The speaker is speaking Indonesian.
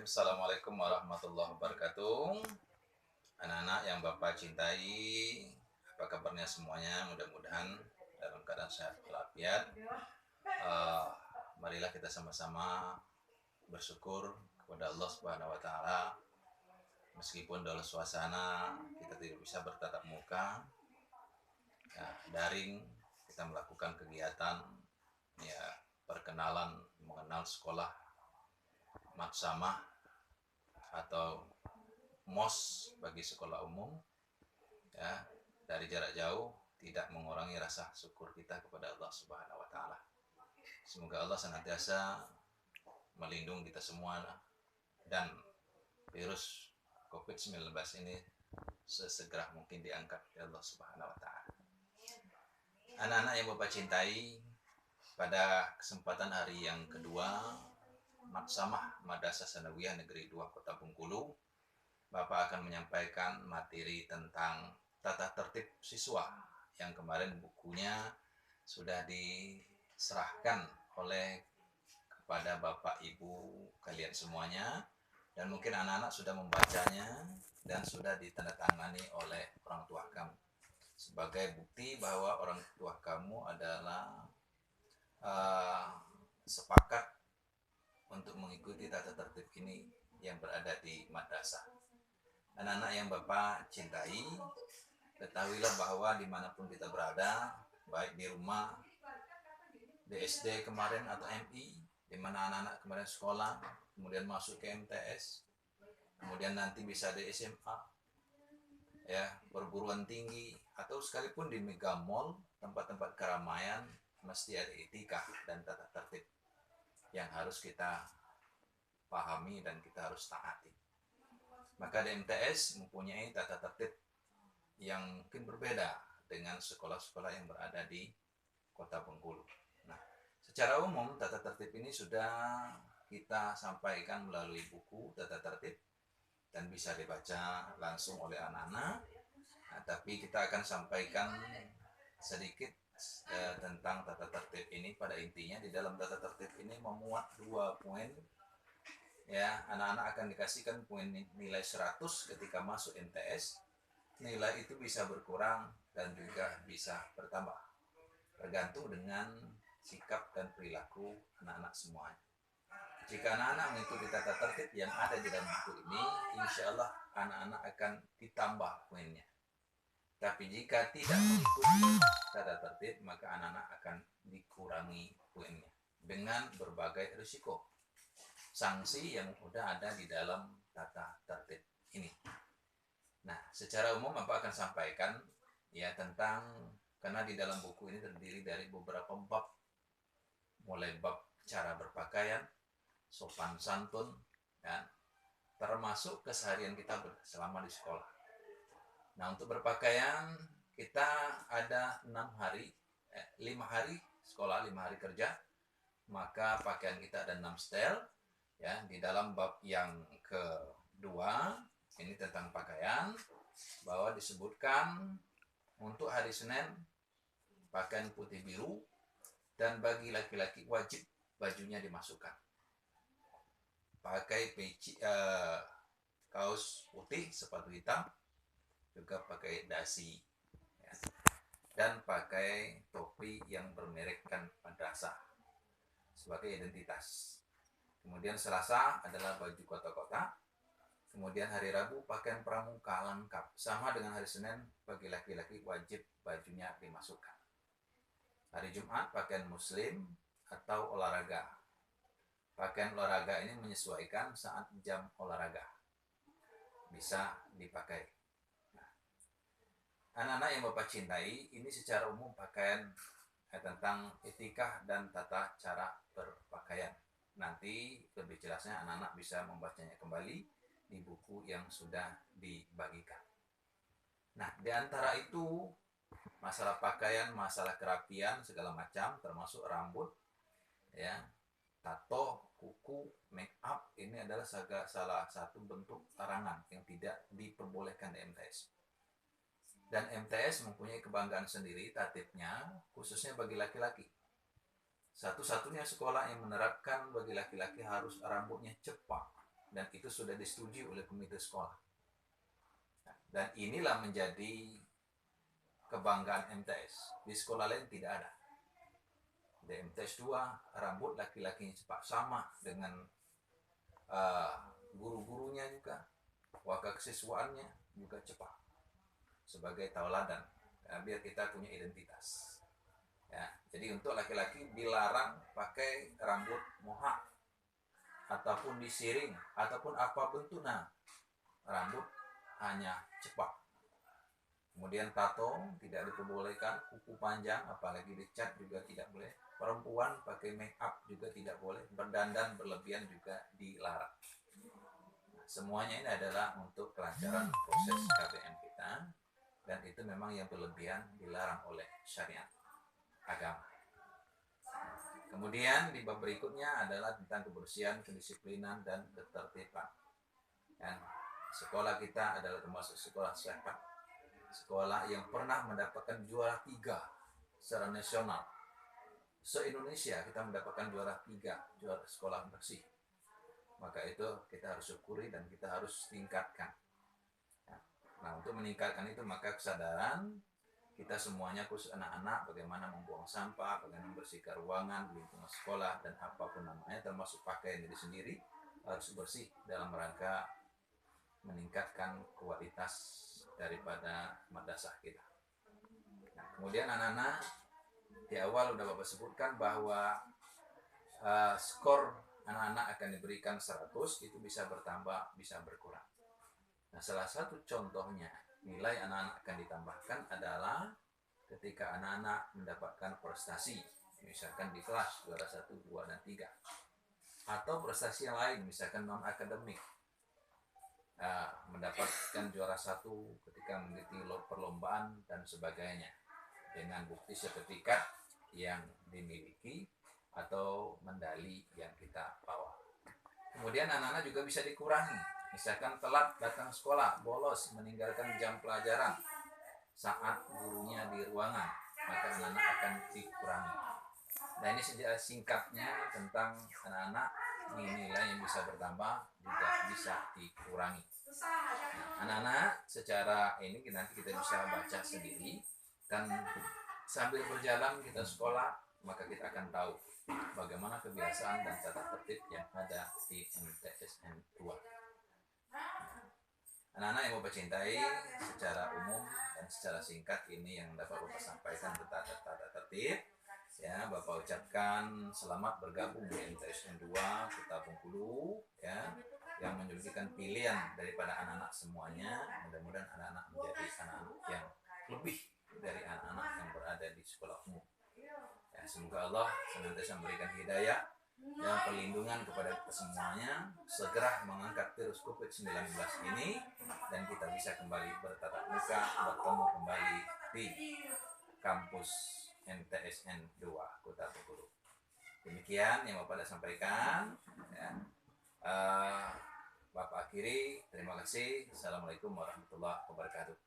Assalamualaikum warahmatullahi wabarakatuh. Anak-anak yang Bapak cintai, apa kabarnya semuanya? Mudah-mudahan dalam keadaan sehat walafiat. Marilah kita sama-sama bersyukur kepada Allah Subhanahu wa taala. Meskipun dalam suasana kita tidak bisa bertatap muka, ya, daring kita melakukan kegiatan ya perkenalan mengenal sekolah maksamah atau MOS bagi sekolah umum, ya, dari jarak jauh tidak mengurangi rasa syukur kita kepada Allah Subhanahu wa taala. Semoga Allah senantiasa melindungi kita semua dan virus COVID-19 ini sesegera mungkin diangkat oleh Allah Subhanahu wa taala. Anak-anak yang Bapak cintai, pada kesempatan hari yang kedua Maksamah Madrasah Sanawiyah Negeri 2 Kota Bengkulu, Bapak akan menyampaikan materi tentang tata tertib siswa yang kemarin bukunya sudah diserahkan oleh kepada Bapak Ibu kalian semuanya, dan mungkin anak-anak sudah membacanya dan sudah ditandatangani oleh orang tua kamu sebagai bukti bahwa orang tua kamu adalah sepakat untuk mengikuti tata tertib ini yang berada di madrasah. Anak-anak yang Bapak cintai, ketahuilah bahwa dimanapun kita berada, baik di rumah, di SD kemarin atau MI, di mana anak-anak kemarin sekolah, kemudian masuk ke MTS, kemudian nanti bisa di SMA, ya, perguruan tinggi, atau sekalipun di mega mall, tempat-tempat keramaian, mesti ada etika dan tata tertib yang harus kita pahami dan kita harus taati. Maka di MTS mempunyai tata tertib yang mungkin berbeda dengan sekolah-sekolah yang berada di Kota Bengkulu. Nah, secara umum tata tertib ini sudah kita sampaikan melalui buku tata tertib dan bisa dibaca langsung oleh anak-anak. Nah, tapi kita akan sampaikan sedikit tentang tata tertib ini. Pada intinya di dalam tata tertib ini memuat 2 poin, ya. Anak-anak akan dikasihkan poin nilai 100 ketika masuk MTS. Nilai itu bisa berkurang dan juga bisa bertambah tergantung dengan sikap dan perilaku anak-anak semuanya. Jika anak-anak mengikuti tata tertib yang ada di dalam buku ini, insya Allah anak-anak akan ditambah poinnya. Tapi jika tidak mengikuti tata tertib, maka anak-anak akan dikurangi poinnya dengan berbagai risiko sanksi yang sudah ada di dalam tata tertib ini. Nah, secara umum Bapak akan sampaikan ya tentang, karena di dalam buku ini terdiri dari beberapa bab, mulai bab cara berpakaian, sopan santun, dan termasuk keseharian kita selama di sekolah. Nah, untuk berpakaian kita ada 5 hari sekolah, 5 hari kerja, maka pakaian kita ada 6 style, ya. Di dalam bab yang kedua ini tentang pakaian, bahwa disebutkan untuk hari Senin pakaian putih biru, dan bagi laki-laki wajib bajunya dimasukkan, pakai kaos putih, sepatu hitam, juga pakai dasi, ya, dan pakai topi yang bermerekkan madrasah sebagai identitas. Kemudian Selasa adalah baju kotak-kotak. Kemudian hari Rabu pakaian pramuka lengkap, sama dengan hari Senin. Bagi laki-laki wajib bajunya dimasukkan. Hari Jumat pakaian muslim atau olahraga. Pakaian olahraga ini menyesuaikan saat jam olahraga, bisa dipakai. Anak-anak yang Bapak cintai, ini secara umum pakaian tentang etika dan tata cara berpakaian. Nanti lebih jelasnya anak-anak bisa membacanya kembali di buku yang sudah dibagikan. Nah, di antara itu masalah pakaian, masalah kerapian segala macam, termasuk rambut, ya, tato, kuku, make up, ini adalah salah satu bentuk larangan yang tidak diperbolehkan di MTS. Dan MTS mempunyai kebanggaan sendiri tatibnya, khususnya bagi laki-laki. Satu-satunya sekolah yang menerapkan bagi laki-laki harus rambutnya cepak. dan itu sudah disetujui oleh komite sekolah. Dan inilah menjadi kebanggaan MTS. Di sekolah lain tidak ada. Di MTS 2 rambut laki-lakinya cepat, sama dengan guru-gurunya juga, wakasiswaannya juga cepat, sebagai tauladan, biar kita punya identitas. Ya, jadi untuk laki-laki dilarang pakai rambut mohak ataupun disiring ataupun apa bentuknya, rambut hanya cepat. Kemudian tato tidak diperbolehkan, kuku panjang apalagi dicat juga tidak boleh. Perempuan pakai make up juga tidak boleh, berdandan berlebihan juga dilarang. Nah, semuanya ini adalah untuk kelancaran proses KBM kita, dan itu memang yang berlebihan dilarang oleh syariat agama. Kemudian di bab berikutnya adalah tentang kebersihan, kedisiplinan, dan ketertiban. Dan sekolah kita adalah termasuk sekolah sehat, sekolah yang pernah mendapatkan juara 3 secara nasional. Se-Indonesia kita mendapatkan juara 3, juara sekolah bersih. Maka itu kita harus syukuri dan kita harus tingkatkan. Nah, untuk meningkatkan itu maka kesadaran kita semuanya, khusus anak-anak, bagaimana membuang sampah, bagaimana membersihkan ruangan, lingkungan sekolah, dan apapun namanya, termasuk pakaian diri sendiri, harus bersih dalam rangka meningkatkan kualitas daripada madrasah kita. Nah, kemudian anak-anak, di awal udah Bapak sebutkan bahwa skor anak-anak akan diberikan 100, itu bisa bertambah, bisa berkurang. Nah, salah satu contohnya nilai anak-anak akan ditambahkan adalah ketika anak-anak mendapatkan prestasi, misalkan di kelas juara 1, 2, dan 3, atau prestasi yang lain, misalkan non-akademik, mendapatkan juara 1 ketika mengikuti perlombaan dan sebagainya, dengan bukti sertifikat yang dimiliki atau medali yang kita bawa. Kemudian anak-anak juga bisa dikurangi. Misalkan telat datang sekolah, bolos, meninggalkan jam pelajaran saat gurunya di ruangan, maka anak-anak akan dikurangi. Nah, ini sejarah singkatnya tentang anak-anak, nilai yang bisa bertambah juga bisa dikurangi. Nah, anak-anak secara ini nanti kita bisa baca sendiri, dan sambil berjalan kita sekolah, maka kita akan tahu bagaimana kebiasaan dan tata tertib yang ada di MTSN 2. Anak-anak yang Bapak cintai, secara umum dan secara singkat ini yang dapat Bapak sampaikan tentang tata tertib. Ya, Bapak ucapkan selamat bergabung di MTSN 2 Kota Bengkulu, ya, yang menjadikan pilihan daripada anak-anak semuanya. Mudah-mudahan anak-anak menjadi anak-anak yang lebih dari anak-anak yang berada di sekolah umum. Ya, semoga Allah senantiasa memberikan hidayah dan perlindungan kepada kita semuanya, segera mengangkat virus COVID-19 ini, dan kita bisa kembali bertatap muka, bertemu kembali di kampus MTSN 2 Kota Bengkulu. Demikian yang Bapak sampaikan, ya. Bapak akhiri, terima kasih. Assalamualaikum warahmatullahi wabarakatuh.